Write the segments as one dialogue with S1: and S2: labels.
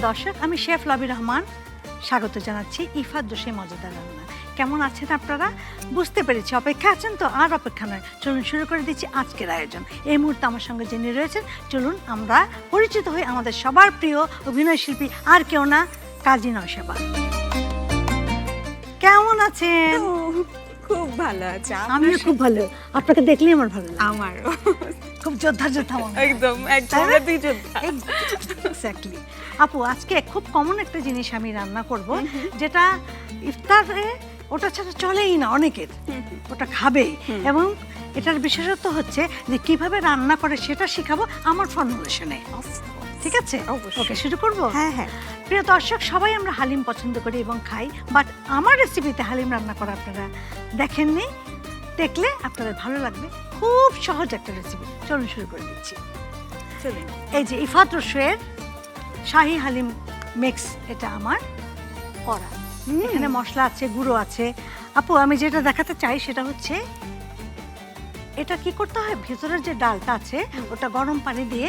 S1: দর্শক, আমি শেফ লাবি রহমান স্বাগত জানাচ্ছি ইফাত দোষে মজাদার রান্না। কেমন আছেন আপনারা? বুঝতে পেরেছি অপেক্ষা আছেন তো, আর অপেক্ষা নয়, চলুন শুরু করে দিচ্ছি আজকের আয়োজন। এই মুহূর্তে আমার সঙ্গে যিনি রয়েছেন, চলুন আমরা পরিচিত হই। আমাদের সবার প্রিয় অভিনয় শিল্পী আর কেউ না, কাজী নয়শাবা। কেমন আছেন?
S2: খুব ভালো আছে।
S1: আমিও খুব ভালো, আপনাকে দেখলেই আমার ভালো লাগে।
S2: আমারও
S1: খুব যোদ্ধা যোদ্ধা মনে হয়।
S2: একদম আমরা দুই যোদ্ধা।
S1: এক্স্যাক্টলি। আপু, আজকে খুব কমন একটা জিনিস আমি রান্না করব, যেটা ইফতারে ওটা ছাড়া চলেই না অনেকের, ওটা খাবেই। এবং এটার বিশেষত্ব হচ্ছে যে কিভাবে রান্না করে সেটা শেখাবো আমার ফর্মুলেশনে। ঠিক আছে, ওকে শুরু করবো।
S2: হ্যাঁ হ্যাঁ।
S1: প্রিয় দর্শক, সবাই আমরা হালিম পছন্দ করি এবং খাই, বাট আমার রেসিপিতে হালিম রান্না করা আপনারা দেখেননি, দেখলে আপনাদের ভালো লাগবে। খুব সহজ একটা রেসিপি, চলুন শুরু করে দিচ্ছি।
S2: চলুন।
S1: এই যে ইফাত রসুয়ের শাহী হালিম মিক্স, এটা আমার করা। এখানে মশলা আছে, গুঁড়ো আছে। আপু, আমি যেটা দেখাতে চাই সেটা হচ্ছে এটা কি করতে হয়, ভেতরের যে ডালটা আছে ওটা গরম পানি দিয়ে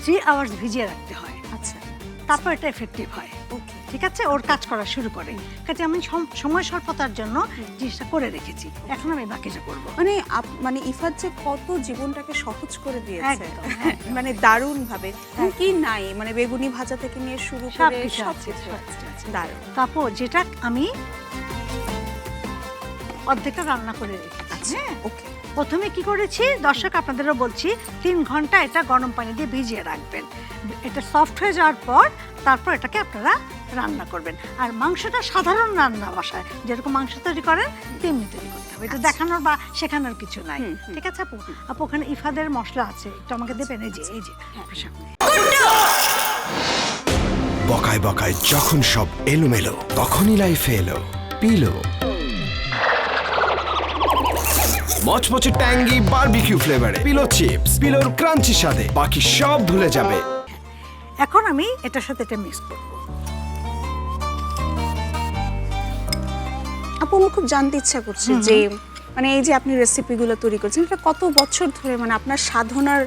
S1: 3 আওয়ার্স ভিজিয়ে রাখতে হয়।
S2: আচ্ছা,
S1: তারপর এটা এফেক্টিভ হয়।
S2: ওকে,
S1: ঠিক আছে, ওর কাজ করা শুরু করে। কাজে আমি সময় স্বল্পতার জন্য জিনিসটা করে রেখেছি, এখন আমি বাকিটা করবো।
S2: মানে ইফাত যে কত জীবনটাকে সহজ করে দিয়েছে,
S1: একদম, একদম।
S2: মানে দারুণ ভাবে। কি নাই, মানে বেগুনি ভাজা থেকে নিয়ে শুরু করে
S1: সবকিছু আছে,
S2: সবকিছু
S1: সবকিছু আছে।
S2: দারুণ।
S1: তারপর যেটা আমি অর্ধেকটা রান্না করে রেখেছি।
S2: আচ্ছা, ওকে।
S1: প্রথমে কি করেছি দর্শক, আপনাদেরও বলছি, 3 ঘন্টা এটা গরম পানি দিয়ে ভিজিয়ে রাখবেন। এটা সফট হয়ে যাওয়ার পর তারপর এটাকে আপনারা রান্না করবেন। আর মাংসটা সাধারণ রান্না বাসায় যেরকম মাংস তৈরি করেন তেমনি তৈরি করতে হবে। এটা দেখানোর বা শেখানোর কিছু নাই। ঠিক আছে আপু? আপু, ওখানে ইফাদের মশলা আছে, একটু আমাকে দেবেন। এই যে আপনার সামনে।
S3: বকায় বকায় যখন সব এলোমেলো, তখনই লাইফে এলো পিলো। মচমচে ট্যাঙ্গি বারবিকিউ ফ্লেভারে পিলো চিপস, পিলোর ক্রাঞ্চি স্বাদে বাকি সব ভুলে যাবে।
S1: এখন আমি এটার সাথে এটা মিক্স করব।
S2: আপু, আমার খুব জানতে ইচ্ছা করছে যে মানে এই যে আপনি রেসিপিগুলো তৈরি করছেন, এটা কত বছর ধরে, মানে আপনার সাধনার,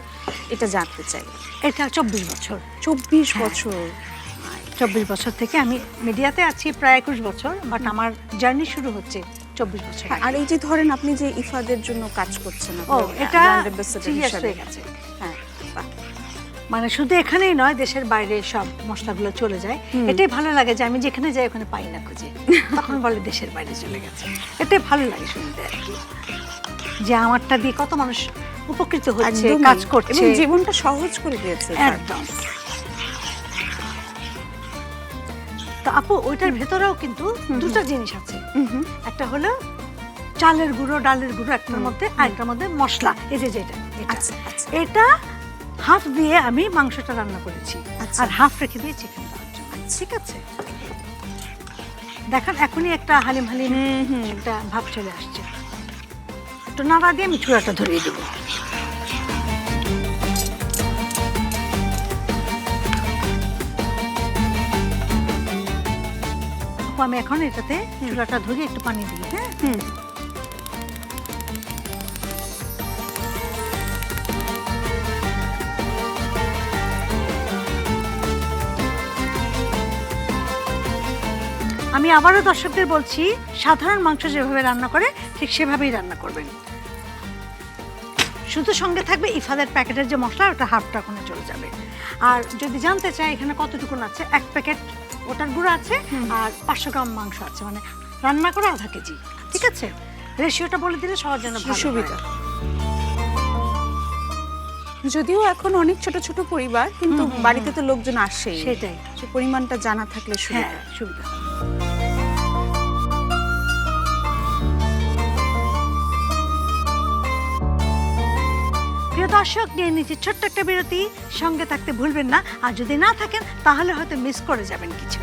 S2: এটা জানতে চাই।
S1: এটা 24 বছর।
S2: 24 বছর।
S1: 24 বছর থেকে আমি মিডিয়াতে আছি, প্রায় 21 বছর, বাট আমার জার্নি শুরু হচ্ছে 24 বছর।
S2: আর এই যে ধরেন আপনি যে ইফাদের জন্য কাজ করছেন,
S1: এটা
S2: brand ambassador
S1: serious
S2: হিসেবে।
S1: হয়ে গেছে।
S2: হ্যাঁ, বাহ।
S1: মানে শুধু এখানেই নয়, দেশের বাইরে সব মশলাগুলো চলে যায়। এটাই ভালো লাগে যে আমি যেখানে যাই ওখানে পাই না খুঁজে, তখন বলে দেশের বাইরে চলে গেছে। এটাই ভালো লাগে শুনতে আর কি, যে আমারটা দিয়ে কত মানুষ উপকৃত হচ্ছে,
S2: একদমই।
S1: কাজ করছে,
S2: এবং জীবনটা সহজ করে দিয়েছে।
S1: একদম। তো আপু, ওইটার ভেতরেও কিন্তু দুটো জিনিস আছে। একটা হলো চালের গুঁড়ো, ডালের গুঁড়ো একটার মধ্যে, আরেকটার মধ্যে মশলা। এই যে যেটা,
S2: আচ্ছা, আচ্ছা।
S1: এটা হাফ দিয়ে আমি মাংসটা রান্না করেছি,
S2: আচ্ছা।
S1: আর হাফ রেখে দিয়ে চিকেন দেওয়ার জন্য। ঠিক আছে, দেখেন এখনই একটা হালিম হালিম একটা ভাব চলে আসছে। একটু নাড়া দিয়ে আমি চূড়াটা ধরিয়ে দেবো। আমি এখন এটাতে চূড়াটা ধরিয়ে একটু পানি দিই। হ্যাঁ, আমি আবারও দর্শকদের বলছি, সাধারণ মাংস যেভাবে রান্না করে ঠিক সেভাবেই রান্না করবেন। শুধু সঙ্গে থাকবে ইফাদের প্যাকেটের যে মশলা, ওটা হাফটা ওখানে চলে যাবে। আর যদি জানতে চাই এখানে কতটুকুন আছে, 1 প্যাকেট ওটার গুঁড়ো আছে, আর 500 গ্রাম মাংস আছে, মানে রান্না করে আধা কেজি। ঠিক আছে, রেশিওটা বলে দিলে সবার জন্য সুবিধা।
S2: যদিও এখন অনেক ছোট ছোট পরিবার, কিন্তু বাড়িতে তো লোকজন আসে,
S1: সেটাই,
S2: সে পরিমাণটা জানা থাকলে
S1: হ্যাঁ সুবিধা। প্রিয় দর্শক, নিয়ে নিচ্ছি ছোট্ট একটা বিরতি, সঙ্গে থাকতে ভুলবেন না। আর যদি না থাকেন তাহলে হয়তো মিস করে যাবেন কিছু।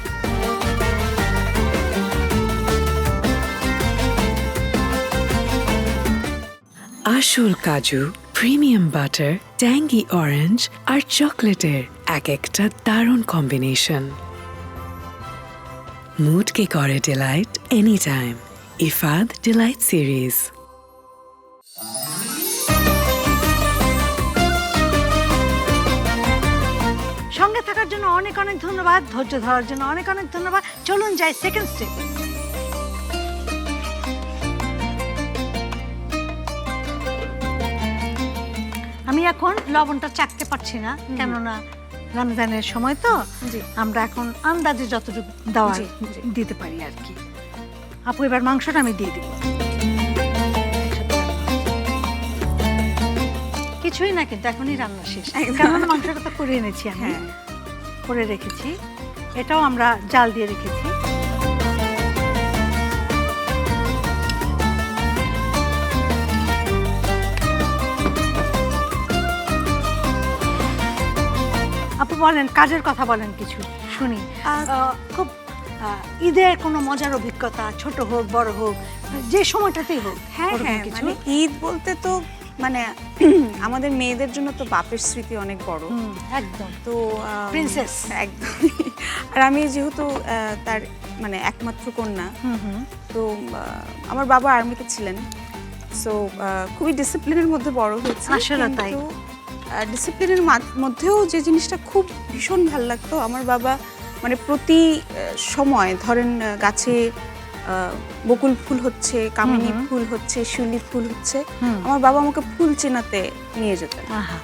S4: আসল কাজু, প্রিমিয়াম বাটার, ট্যাঙ্গি অরেঞ্জ আর চকলেটের এক একটা দারুণ কম্বিনেশন। মুডকে করে delight any time. Ifad delight series.
S1: সঙ্গে থাকার জন্য অনেক অনেক ধন্যবাদ, ধৈর্য ধরার জন্য অনেক অনেক ধন্যবাদ। চলুন যাই সেকেন্ড স্টেপ। আমি এখন লবণটা চাকতে পারছি না, কেননা রমজানের সময় তো
S2: জি।
S1: আমরা এখন আন্দাজে যতটুকু দেওয়া
S2: জি, জি।
S1: দিতে পারি আর কি। আপু এবার মাংসটা আমি দিয়ে দিব। কিছুই না, কিন্তু এখনই রান্না শেষ, কেননা মাংসটা তো করে এনেছি আমি,
S2: হ্যাঁ।
S1: করে রেখেছি। এটাও আমরা জাল দিয়ে রেখেছি। আপু বলেন, কাজের কথা বলেন কিছু শুনি। খুব ঈদের কোনো মজার অভিজ্ঞতা, ছোট হোক বড় হোক, যে সময়টাতেই হোক।
S2: হ্যাঁ
S1: ওরকম
S2: হ্যাঁ,
S1: কিছু?
S2: মানে ঈদ বলতে তো মানে আমাদের মেয়েদের জন্য তো বাপের স্মৃতি অনেক বড়।
S1: একদম
S2: তো
S1: প্রিন্সেস।
S2: একদম। আর আমি যেহেতু তার মানে একমাত্র কন্যা, তো আমার বাবা আর্মিতে ছিলেন, সো খুবই ডিসিপ্লিনের মধ্যে বড় হয়েছে।
S1: আসলে তাই।
S2: ডিসিপ্লিনের মধ্যেও যে জিনিসটা খুব ভীষণ ভালো লাগতো, আমার বাবা মানে প্রতি সময় ধরেন গাছে বকুল ফুল হচ্ছে, কামিনী ফুল হচ্ছে, শিউলি ফুল হচ্ছে, আমার বাবা আমাকে ফুল চেনাতে নিয়ে যেতেন।
S1: আহা,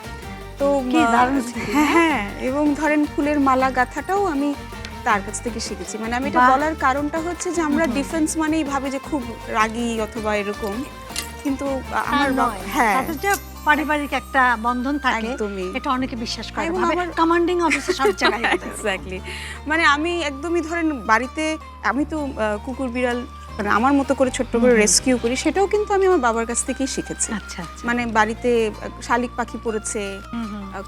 S2: তো
S1: কি দারুণ স্মৃতি,
S2: হ্যাঁ হ্যাঁ, এবং ধরেন ফুলের মালা গাঁথাটাও আমি তার কাছ থেকে শিখেছি। মানে আমি এটা
S1: বাহ।
S2: বলার কারণটা হচ্ছে যে আমরা ডিফেন্স মানেই ভাবি যে খুব রাগী অথবা এরকম, কিন্তু আমার হ্যাঁ
S1: তাদের যে পারিবারিক একটা বন্ধন থাকে,
S2: একদমই।
S1: এটা অনেকে বিশ্বাস করে।
S2: এবং
S1: ভাবে
S2: আমার-
S1: কমান্ডিং অফিসার সব জায়গায় হতে হবে।
S2: এক্স্যাক্টলি, মানে আমি একদমই ধরেন বাড়িতে আমি তো কুকুর বিড়াল মানে আমার মতো করে ছোট্ট করে রেস্কিউ করি, সেটাও কিন্তু আমি আমার বাবার কাছ থেকেই শিখেছি।
S1: আচ্ছা আচ্ছা।
S2: মানে বাড়িতে শালিক পাখি পড়েছে,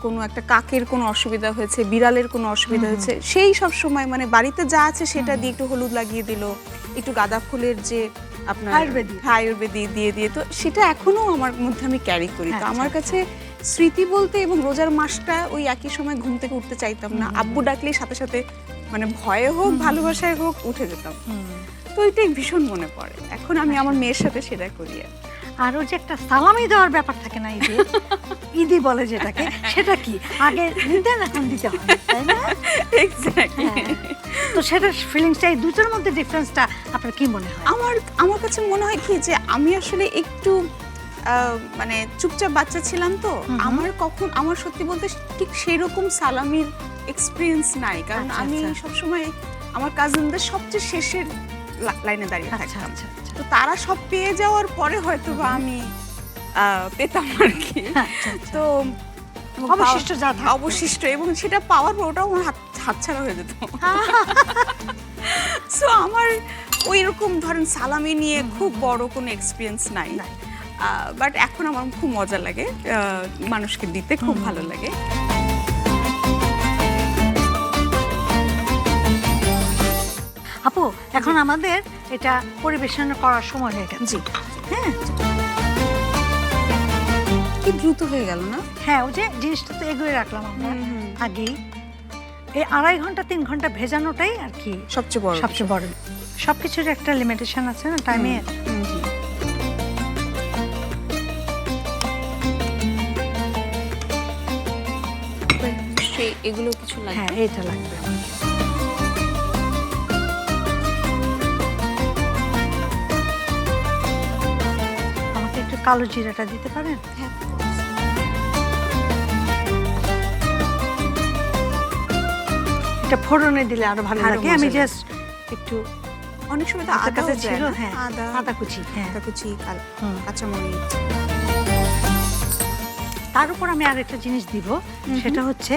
S2: কোনো একটা কাকের কোনো অসুবিধা হয়েছে, বিড়ালের কোনো অসুবিধা হয়েছে, সেই সব সময় মানে বাড়িতে যা আছে সেটা দিয়ে একটু হলুদ লাগিয়ে দিল, একটু গাঁদা ফুলের যে আপনার আয়ুর্বেদিক দিয়ে দিয়ে, তো সেটা এখনো আমার মধ্যে আমি ক্যারি করি। তো আমার কাছে স্মৃতি বলতে, এবং রোজার মাসটা ওই একই সময় ঘুম থেকে উঠতে চাইতাম না, আব্বু ডাকলেই সাথে সাথে মানে ভয়ে হোক ভালোবাসায় হোক উঠে যেতাম। তো এটাই ভীষণ মনে পড়ে, এখন আমি আমার মেয়ের সাথে সেটা করি।
S1: আরও যে একটা সালামি দেওয়ার ব্যাপার থাকে না ঈদে, ঈদি বলে যেটাকে, সেটা কি আগে নিতেন এখন দিতে হয়, তাই না?
S2: এক্স্যাক্টলি।
S1: তো সেটার ফিলিংসটা, এই দুটোর মধ্যে ডিফারেন্সটা আপনার কি মনে হয়?
S2: আমার কাছে মনে হয় কি যে আমি আসলে একটু মানে চুপচাপ বাচ্চা ছিলাম, তো আমার সত্যি বলতে ঠিক সেরকম সালামির এক্সপিরিয়েন্স নাই, কারণ আমি সবসময় আমার কাজিনদের সবচেয়ে শেষের লাইনে দাঁড়িয়ে থাকতাম। তো তারা সব পেয়ে যাওয়ার পরে হয়তো বা আমি পেতাম আর কি। তো
S1: অবশিষ্ট যা থাকতো।
S2: অবশিষ্ট, এবং সেটা পাওয়ার পর ওটাও আমার হাতছাড়া হয়ে যেত। সো আমার ওই রকম ধরেন সালামি নিয়ে খুব বড় কোনো এক্সপিরিয়েন্স নাই, বাট এখন আমার খুব মজা লাগে, মানুষকে দিতে খুব ভালো লাগে।
S1: আপু এখন আমাদের এটা পরিবেশন করার সময় হয়ে গেছে।
S2: জি
S1: হ্যাঁ
S2: কি দ্রুত হয়ে গেল না?
S1: হ্যাঁ, ওই যে জিনিসটা তো এগিয়ে রাখলাম আমরা আগেই। এই 2.5 ঘন্টা 3 ঘন্টা ভেজানোটাই আর কি
S2: সবচেয়ে বড়।
S1: সবকিছুর একটা লিমিটেশন আছে না টাইমের।
S2: এগুলো কিছু লাগে।
S1: হ্যাঁ, এটা লাগবে। আমাকে একটু কালো জিরাটা দিতে পারেন?
S2: হ্যাঁ,
S1: এটা ফোড়নে দিলে আরো ভালো
S2: আরো
S1: লাগে।
S2: মজা
S1: আমি
S2: লাগে।
S1: জাস্ট একটু
S2: অনেক সময় তো
S1: আমার
S2: আদা
S1: কাছে
S2: ছিল,
S1: ছিল, হ্যাঁ, আদা কুচি, হ্যাঁ।
S2: আদা কুচি,
S1: হুম।
S2: কাঁচামরিচ।
S1: তার উপর আমি আরেকটা জিনিস দিব, সেটা হচ্ছে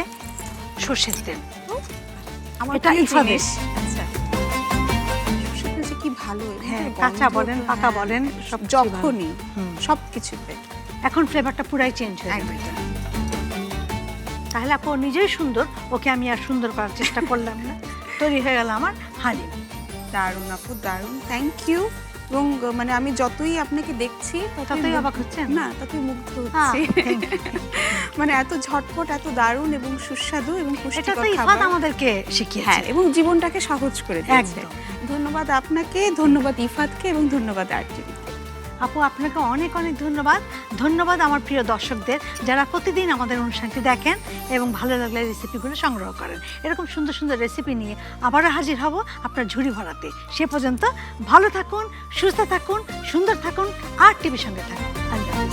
S1: সর্ষের তেল।
S2: আমার
S1: এটা
S2: প্রিয়
S1: ইফাদের।
S2: জিনিস। আচ্ছা, সর্ষের তেল যে কি ভালো,
S1: হ্যাঁ,
S2: এটার
S1: কাঁচা
S2: গন্ধ
S1: বলেন
S2: তো,
S1: পাকা
S2: হ্যাঁ,
S1: বলেন সব
S2: যখনই সবকিছুতে
S1: এখন ফ্লেভারটা পুরাই চেঞ্জ হয়ে যাবে। তাহলে আপু নিজেই সুন্দর, ওকে আমি আর সুন্দর করার চেষ্টা করলাম না। তৈরি হয়ে গেল আমার হালিম।
S2: দারুণ আপু, দারুণ, থ্যাংক ইউ। এবং মানে আমি যতই আপনাকে দেখছি
S1: ততই অবাক হচ্ছেন?
S2: না, ততই মুগ্ধ হচ্ছি।
S1: thank you.
S2: মানে এত ঝটপট, এত দারুণ এবং সুস্বাদু এবং
S1: এটা
S2: পুষ্টিকর
S1: তো ইফাত
S2: খাবার।
S1: আমাদেরকে শিখিয়েছে।
S2: হ্যাঁ, এবং জীবনটাকে সহজ করে দিয়েছে।
S1: একদম।
S2: ধন্যবাদ আপনাকে, ধন্যবাদ ইফাতকে, এবং ধন্যবাদ RTV।
S1: আপু আপনাকে অনেক অনেক ধন্যবাদ। ধন্যবাদ আমার প্রিয় দর্শকদের যারা প্রতিদিন আমাদের অনুষ্ঠানটি দেখেন এবং ভালো লাগলে রেসিপিগুলো সংগ্রহ করেন। এরকম সুন্দর সুন্দর রেসিপি নিয়ে আবারও হাজির হব আপনার ঝুড়ি ভরাতে। সে পর্যন্ত ভালো থাকুন, সুস্থ থাকুন, সুন্দর থাকুন আর টিভির সঙ্গে থাকুন। আল্লাহ।